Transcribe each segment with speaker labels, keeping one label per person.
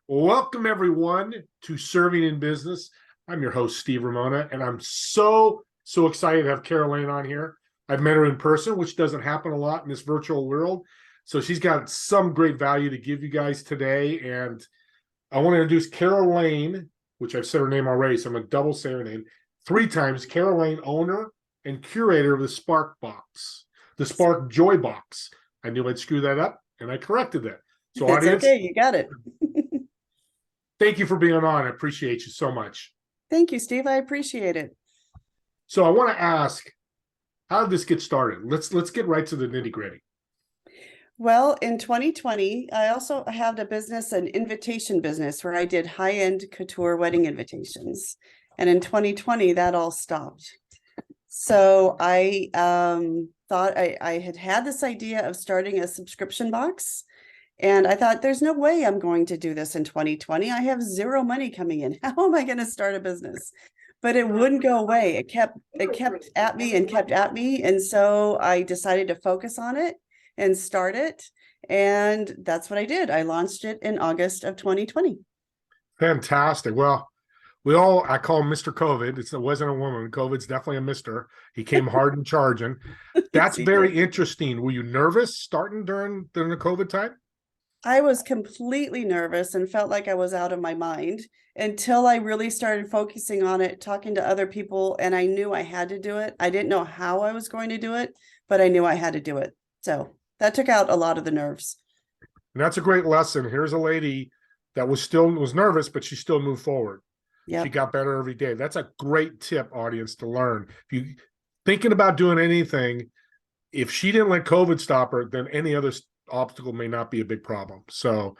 Speaker 1: Welcome, everyone, to Serving in Business. I'm your host, Steve Ramona, and I'm so excited to have Cara Laine on here. I've met her in person, which doesn't happen a lot in this virtual world. So she's got some great value to give you guys today. And I want to introduce Cara Laine, which I've said her name already, so I'm going to double say her name 3 times. Cara Laine, owner and curator of the Spark Box, the Spark Joy Box. I knew I'd screw that up, and I corrected that. So,
Speaker 2: It's
Speaker 1: audience,
Speaker 2: okay. You got it.
Speaker 1: thank you for being on. I appreciate you so much.
Speaker 2: Thank you, Steve. I appreciate it.
Speaker 1: So I want to ask, how did this get started? Let's get right to the nitty-gritty.
Speaker 2: Well, in 2020, I also had a business, an invitation business, where I did high-end couture wedding invitations. And in 2020, that all stopped. So I thought I had this idea of starting a subscription box. And I thought, there's no way I'm going to do this in 2020. I have zero money coming in. How am I going to start a business? But it wouldn't go away. It kept at me and kept at me. And so I decided to focus on it and start it. And that's what I did. I launched it in August of 2020.
Speaker 1: Fantastic. Well, I call him Mr. COVID. It wasn't a woman. COVID's definitely a Mr. He came hard and charging. That's very interesting. Were you nervous starting during the COVID time?
Speaker 2: I was completely nervous and felt like I was out of my mind until I really started focusing on it, talking to other people, and I knew I had to do it. I didn't know how I was going to do it, but I knew I had to do it. So that took out a lot of the nerves.
Speaker 1: And that's a great lesson. Here's a lady that was nervous, but she still moved forward.
Speaker 2: Yep.
Speaker 1: She got better every day. That's a great tip, audience, to learn. If you thinking about doing anything, if she didn't let COVID stop her, then any other obstacle may not be a big problem. So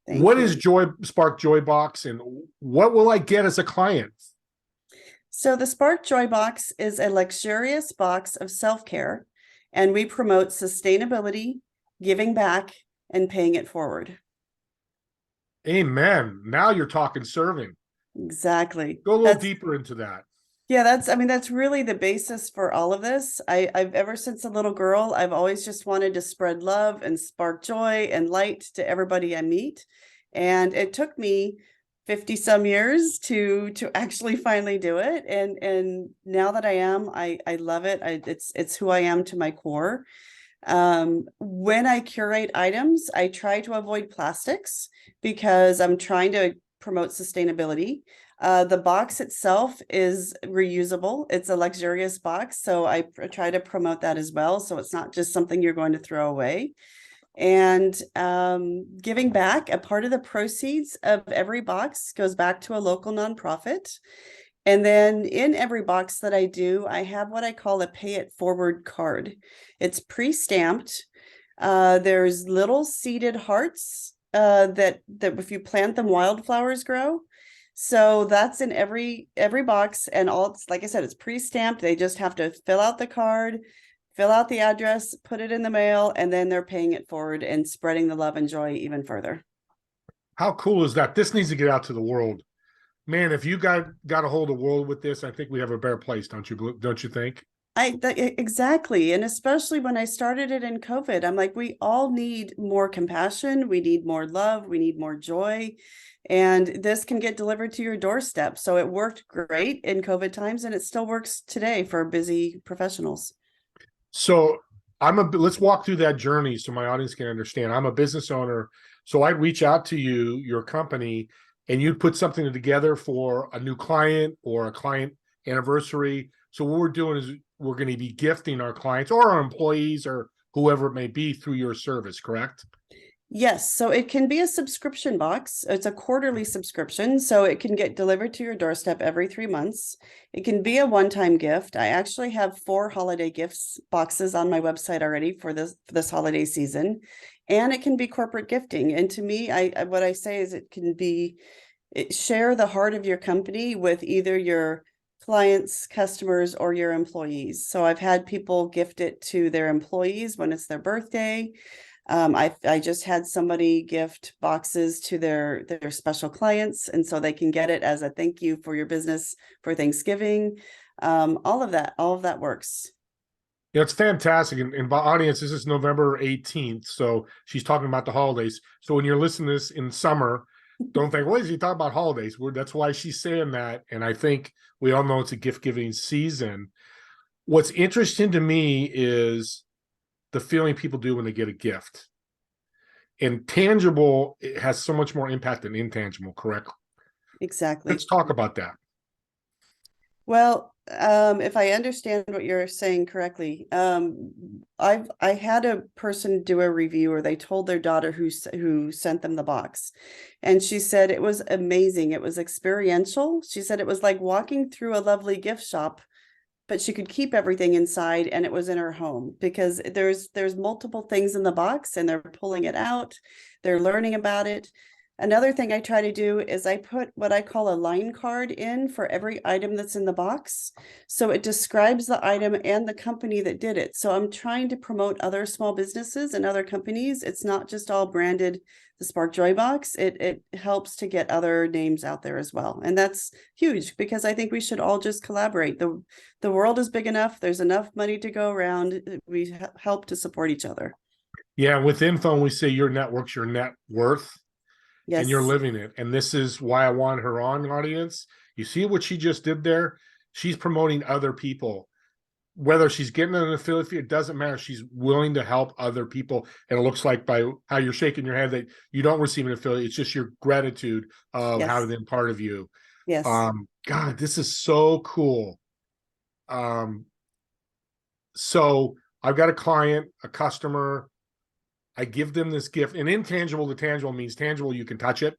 Speaker 1: what is Spark Joy Box, and what will I get as a client?
Speaker 2: So the Spark Joy Box is a luxurious box of self-care, and we promote sustainability, giving back, and paying it forward.
Speaker 1: Amen. Now you're talking serving.
Speaker 2: Exactly.
Speaker 1: Go a little deeper into that.
Speaker 2: Yeah, that's really the basis for all of this. I've ever since a little girl, I've always just wanted to spread love and spark joy and light to everybody I meet. And it took me 50 some years to actually finally do it. And now that I am, I love it. It's who I am to my core. When I curate items, I try to avoid plastics because I'm trying to promote sustainability. The box itself is reusable. It's a luxurious box, so I try to promote that as well. So it's not just something you're going to throw away. And giving back, a part of the proceeds of every box goes back to a local nonprofit. And then in every box that I do, I have what I call a pay it forward card. It's pre-stamped. There's little seeded hearts that if you plant them, wildflowers grow. So that's in every box, and like I said, it's pre-stamped. They just have to fill out the card, fill out the address, put it in the mail, and then they're paying it forward and spreading the love and joy even further. How
Speaker 1: cool is that? This needs to get out to the world. Man, if you got a hold of the world with this, I think we have a better place, don't you think?
Speaker 2: Exactly. And especially when I started it in COVID, I'm like, we all need more compassion. We need more love. We need more joy. And this can get delivered to your doorstep. So it worked great in COVID times, and it still works today for busy professionals.
Speaker 1: So let's walk through that journey so my audience can understand. I'm a business owner. So I reach out to you, your company, and you put something together for a new client or a client anniversary. So what we're doing is we're going to be gifting our clients or our employees or whoever it may be through your service, correct?
Speaker 2: Yes, so it can be a subscription box. It's a quarterly subscription, so it can get delivered to your doorstep every 3 months. It can be a one-time gift. I actually have 4 holiday gifts boxes on my website already for this holiday season, and it can be corporate gifting. And to me, what I say is share the heart of your company with either your clients, customers, or your employees. So I've had people gift it to their employees when it's their birthday. I just had somebody gift boxes to their special clients, and so they can get it as a thank you for your business for Thanksgiving. All of that works.
Speaker 1: Yeah, it's fantastic. And by audience, this is November 18th. So she's talking about the holidays. So when you're listening to this in summer, don't think, what is he talking about holidays? That's why she's saying that. And I think we all know it's a gift giving season. What's interesting to me is the feeling people do when they get a gift. And tangible, it has so much more impact than intangible, correct? Let's
Speaker 2: Exactly.
Speaker 1: talk about that.
Speaker 2: Well, if I understand what you're saying correctly, I had a person do a review, or they told their daughter who sent them the box, and she said it was amazing. It was experiential. She said it was like walking through a lovely gift shop, but she could keep everything inside, and it was in her home, because there's multiple things in the box, and they're pulling it out, they're learning about it. Another thing I try to do is I put what I call a line card in for every item that's in the box. So it describes the item and the company that did it. So I'm trying to promote other small businesses and other companies. It's not just all branded the Spark Joy box. It helps to get other names out there as well. And that's huge, because I think we should all just collaborate. The world is big enough. There's enough money to go around. We help to support each other.
Speaker 1: Yeah, with info, we say your network's your net worth, and you're
Speaker 2: Yes.
Speaker 1: living it. And this is why I want her on, audience. You see what she just did there? She's promoting other people. Whether she's getting an affiliate fee, it doesn't matter. She's willing to help other people. And it looks like by how you're shaking your head that you don't receive an affiliate. It's just your gratitude of
Speaker 2: Yes.
Speaker 1: having them part of you.
Speaker 2: Yes.
Speaker 1: God, this is so cool. Um, so I've got a client, a customer. I give them this gift, and intangible to tangible means tangible, you can touch it.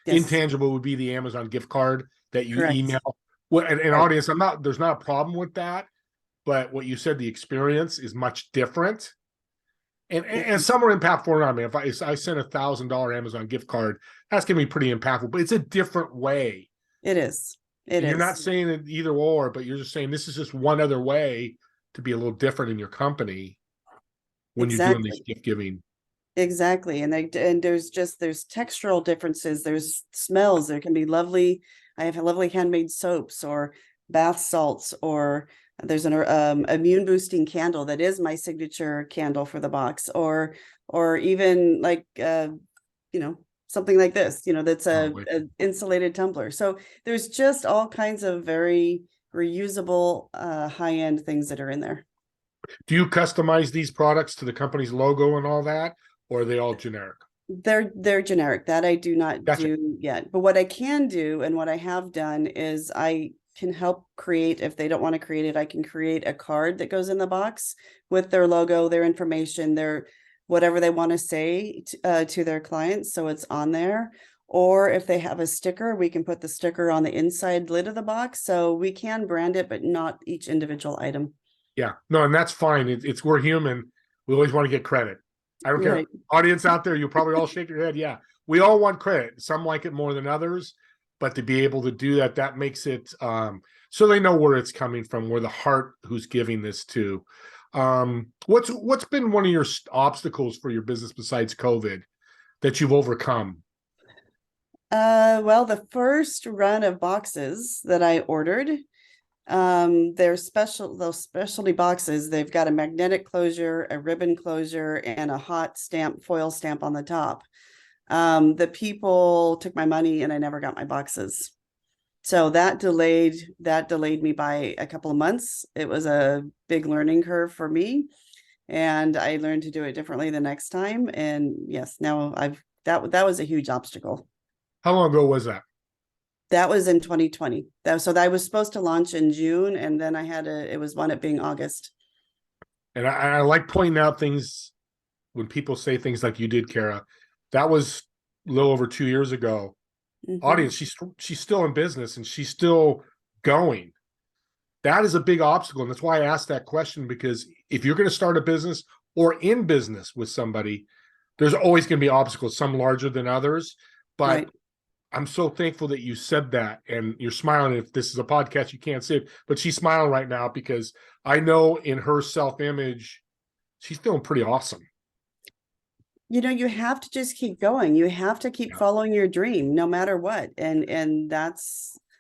Speaker 2: Yes.
Speaker 1: Intangible would be the Amazon gift card that you
Speaker 2: Correct.
Speaker 1: email. Well, and
Speaker 2: Right.
Speaker 1: audience, there's not a problem with that, but what you said, the experience is much different. And
Speaker 2: Mhm.
Speaker 1: some are impactful. I mean, if I send $1,000 Amazon gift card, that's gonna be pretty impactful, but it's a different way.
Speaker 2: It is. It
Speaker 1: And you're not
Speaker 2: is.
Speaker 1: saying it either or, but you're just saying this is just one other way to be a little different in your company when you're doing these
Speaker 2: Exactly.
Speaker 1: gift giving.
Speaker 2: Exactly. And there's textural differences, there's smells, there can be lovely, I have lovely handmade soaps or bath salts, or there's an immune boosting candle that is my signature candle for the box, or even like something like this, that's
Speaker 1: Oh,
Speaker 2: a insulated tumbler. So there's just all kinds of very reusable high-end things that are in there.
Speaker 1: do you customize these products to the company's logo and all that, or are they all generic?
Speaker 2: They're generic. That I do not
Speaker 1: Gotcha.
Speaker 2: do yet. But what I can do, and what I have done, is I can help create, if they don't want to create it, I can create a card that goes in the box with their logo, their information, their whatever they want to say to their clients, so it's on there. Or if they have a sticker, we can put the sticker on the inside lid of the box. So we can brand it, but not each individual item.
Speaker 1: Yeah, no, and that's fine. It's we're human. We always want to get credit. I don't care.
Speaker 2: Right.
Speaker 1: Audience out there, you'll probably all shake your head. Yeah, we all want credit. Some like it more than others, but to be able to do that, that makes it so they know where it's coming from, where the heart who's giving this to. What's been one of your obstacles for your business besides COVID that you've overcome?
Speaker 2: Well, the first run of boxes that I ordered, they're those specialty boxes, they've got a magnetic closure, a ribbon closure, and a hot stamp, foil stamp on the top. The people took my money and I never got my boxes. So that delayed me by a couple of months. It was a big learning curve for me, and I learned to do it differently the next time. And yes, now that was a huge obstacle.
Speaker 1: How long ago was that?
Speaker 2: That was in 2020. So I was supposed to launch in June, and then it was one it being August.
Speaker 1: And I like pointing out things when people say things like you did, Cara. That was a little over 2 years ago.
Speaker 2: Mhm.
Speaker 1: Audience, she's still in business and she's still going. That is a big obstacle, and that's why I asked that question, because if you're going to start a business or in business with somebody, there's always going to be obstacles, some larger than others. But
Speaker 2: Right.
Speaker 1: I'm so thankful that you said that, and you're smiling. If this is a podcast, you can't see it, but she's smiling right now because I know in her self-image, she's feeling pretty awesome.
Speaker 2: You have to just keep going. You have to keep
Speaker 1: Yeah.
Speaker 2: following your dream no matter what. And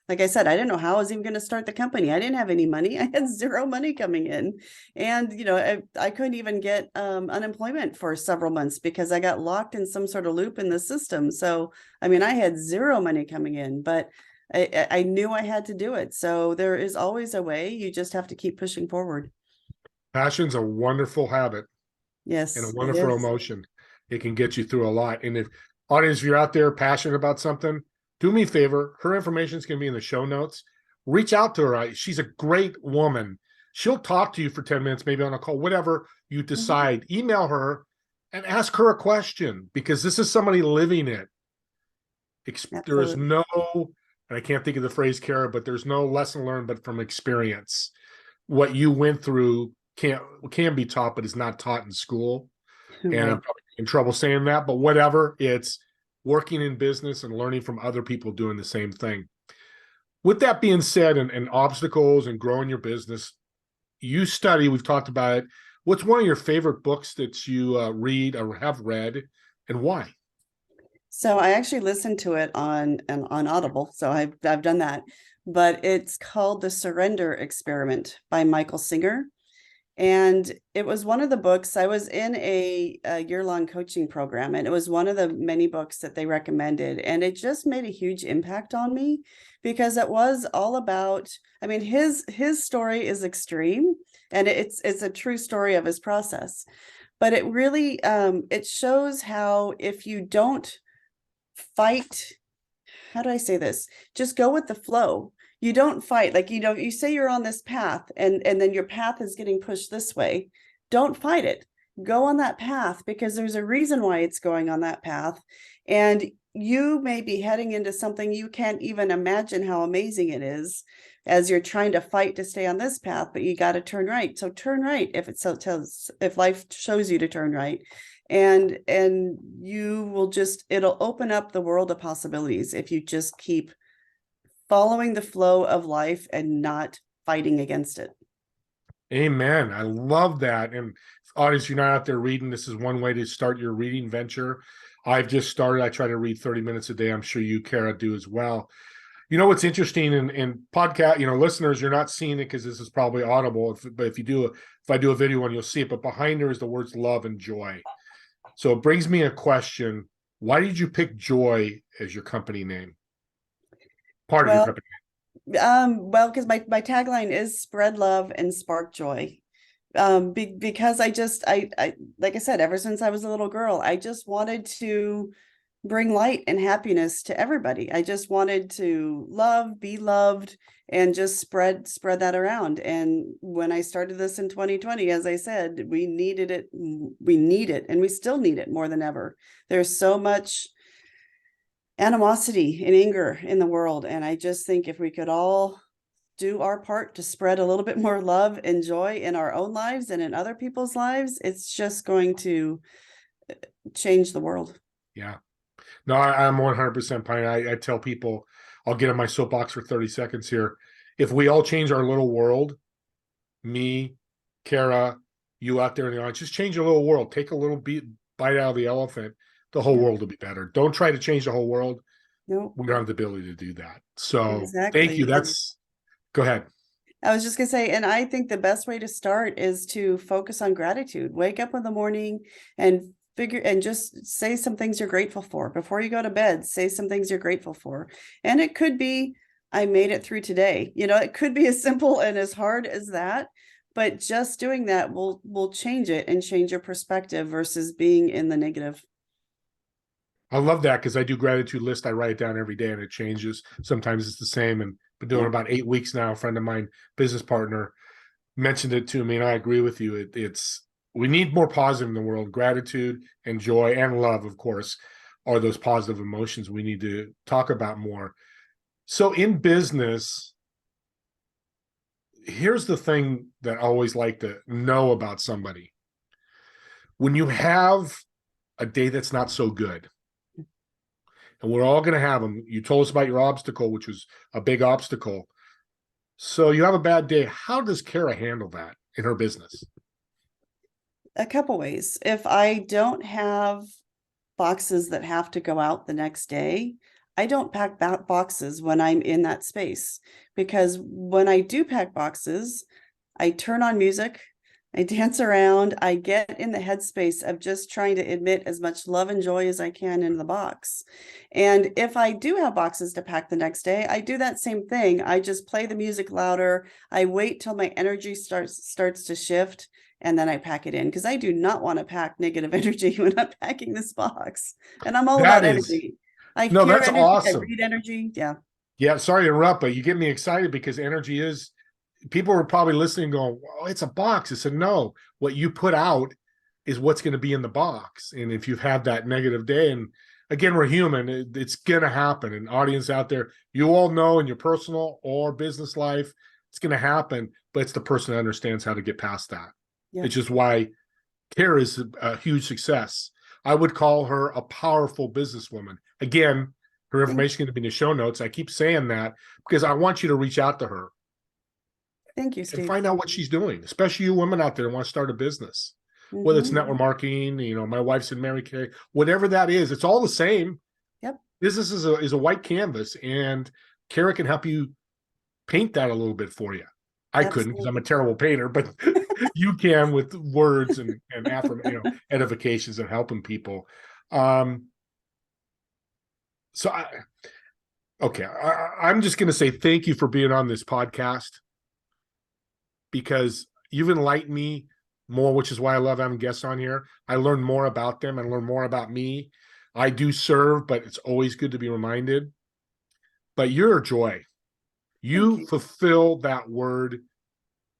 Speaker 2: like I said, I didn't know how I was even going to start the company. I didn't have any money. I had zero money coming in. And, I couldn't even get unemployment for several months because I got locked in some sort of loop in the system. So, I mean, I had zero money coming in, but I knew I had to do it. So there is always a way. You just have to keep pushing forward.
Speaker 1: Passion's a wonderful habit and a
Speaker 2: Yes, it
Speaker 1: wonderful
Speaker 2: is.
Speaker 1: emotion. It can get you through a lot. And if audience, if you're out there passionate about something, do me a favor. Her information is going to be in the show notes. Reach out to her. She's a great woman. She'll talk to you for 10 minutes, maybe on a call, whatever you
Speaker 2: Mhm.
Speaker 1: decide. Email her and ask her a question because this is somebody living it. There is
Speaker 2: Absolutely.
Speaker 1: no, and I can't think of the phrase, Cara, but there's no lesson learned but from experience. What you went through can be taught, but is not taught in school. And I'm
Speaker 2: Right.
Speaker 1: probably in trouble saying that, but whatever. It's working in business and learning from other people doing the same thing. With that being said, and obstacles and growing your business, you study, we've talked about it. What's one of your favorite books that you read or have read, and why?
Speaker 2: So I actually listened to it on Audible. So I've done that, but it's called The Surrender Experiment by Michael Singer. And it was one of the books. I was in a year-long coaching program, and it was one of the many books that they recommended. And it just made a huge impact on me because it was all about, I mean, his story is extreme and it's a true story of his process. But it really it shows how if you don't fight, how do I say this? Just go with the flow. You don't fight. Like, you say you're on this path and then your path is getting pushed this way. Don't fight it. Go on that path because there's a reason why it's going on that path. And you may be heading into something you can't even imagine how amazing it is as you're trying to fight to stay on this path, but you got to turn right. So turn right if it so tells, if life shows you to turn right, and you will just, it'll open up the world of possibilities if you just keep following the flow of life and not fighting against it.
Speaker 1: Amen. I love that. And audience, you're not out there reading. This is one way to start your reading venture. I've just started. I try to read 30 minutes a day. I'm sure you, Cara, do as well. You know what's interesting in podcast, listeners, you're not seeing it because this is probably audible. But if I do a video one, you'll see it. But behind there is the words love and joy. So it brings me a question. Why did you pick joy as your company name? Part of your
Speaker 2: Well,
Speaker 1: company.
Speaker 2: because my tagline is spread love and spark joy. Because I like I said, ever since I was a little girl, I just wanted to bring light and happiness to everybody. I just wanted to love, be loved, and just spread that around. And when I started this in 2020, as I said, we needed it. We need it, and we still need it more than ever. There's so much animosity and anger in the world, and I just think if we could all do our part to spread a little bit more love and joy in our own lives and in other people's lives, it's just going to change the world.
Speaker 1: Yeah. No, I'm 100% fine. I tell people, I'll get on my soapbox for 30 seconds here. If we all change our little world, me, Cara, you out there in the audience, just change your little world. Take a little bite out of the elephant. The whole
Speaker 2: Yeah.
Speaker 1: world will be better. Don't try to change the whole world.
Speaker 2: No,
Speaker 1: We don't have the ability to do that. So thank you.
Speaker 2: exactly. And
Speaker 1: Go ahead.
Speaker 2: I was just gonna say, and I think the best way to start is to focus on gratitude. Wake up in the morning and figure and just say some things you're grateful for. Before you go to bed, say some things you're grateful for. And it could be, I made it through today. It could be as simple and as hard as that, but just doing that will change it and change your perspective versus being in the negative.
Speaker 1: I love that because I do gratitude list. I write it down every day and it changes. Sometimes it's the same. And been doing
Speaker 2: Yeah.
Speaker 1: it about 8 weeks now. A friend of mine, business partner, mentioned it to me, and I agree with you. It's we need more positive in the world. Gratitude and joy and love, of course, are those positive emotions we need to talk about more. So in business, here's the thing that I always like to know about somebody. When you have a day that's not so good, and we're all going to have them. You told us about your obstacle, which was a big obstacle. So you have a bad day. How does Cara handle that in her business?
Speaker 2: A couple ways. If I don't have boxes that have to go out the next day, I don't pack boxes when I'm in that space, because when I do pack boxes, I turn on music, I dance around, I get in the headspace of just trying to admit as much love and joy as I can in the box. And if I do have boxes to pack the next day, I do that same thing. I just play the music louder. I wait till my energy starts to shift, and then I pack it in, because I do not want to pack negative energy when I'm packing this box. And I'm all
Speaker 1: That
Speaker 2: about
Speaker 1: is,
Speaker 2: energy. I
Speaker 1: no,
Speaker 2: hear
Speaker 1: that's
Speaker 2: energy, I
Speaker 1: awesome.
Speaker 2: read energy. Yeah.
Speaker 1: Yeah, sorry to interrupt, but you get me excited because energy is, people are probably listening going, oh, it's a box. I said, no, what you put out is what's going to be in the box. And if you've had that negative day, and again, we're human, it's going to happen. And audience out there, you all know in your personal or business life, it's going to happen, but it's the person that understands how to get past that.
Speaker 2: Yeah.
Speaker 1: It's just why Cara is a huge success. I would call her a powerful businesswoman. Again, her information is going to be in the show notes. I keep saying that because I want you to reach out to her
Speaker 2: Thank you,
Speaker 1: and
Speaker 2: Steve.
Speaker 1: find out what she's doing, especially you women out there that want to start a business, whether it's
Speaker 2: Mhm.
Speaker 1: network marketing, my wife's in Mary Kay, whatever that is, it's all the same.
Speaker 2: Yep.
Speaker 1: Business is a white canvas, and Cara can help you paint that a little bit for you. I couldn't because I'm a
Speaker 2: Absolutely.
Speaker 1: terrible painter, but you can with words and edifications and helping people. Um, so I'm just going to say thank you for being on this podcast, because you've enlightened me more, which is why I love having guests on here. I learn more about them and learn more about me. I do serve, but it's always good to be reminded. But you're a joy.
Speaker 2: Thank
Speaker 1: You
Speaker 2: you.
Speaker 1: fulfill that word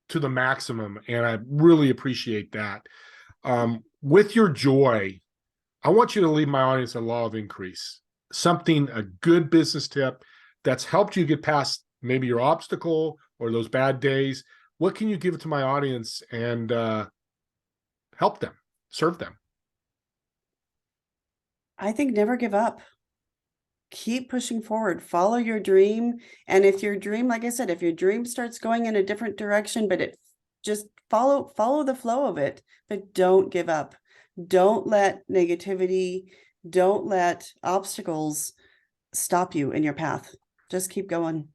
Speaker 1: to the maximum, and I really appreciate that. With your joy, I want you to leave my audience a law of increase, something, a good business tip that's helped you get past maybe your obstacle or those bad days. What can you give to my audience and help them, serve them?
Speaker 2: I think never give up. Keep pushing forward, follow your dream. And if your dream, like I said, if your dream starts going in a different direction, but it just follow the flow of it, but don't give up. Don't let negativity, don't let obstacles stop you in your path. Just keep going.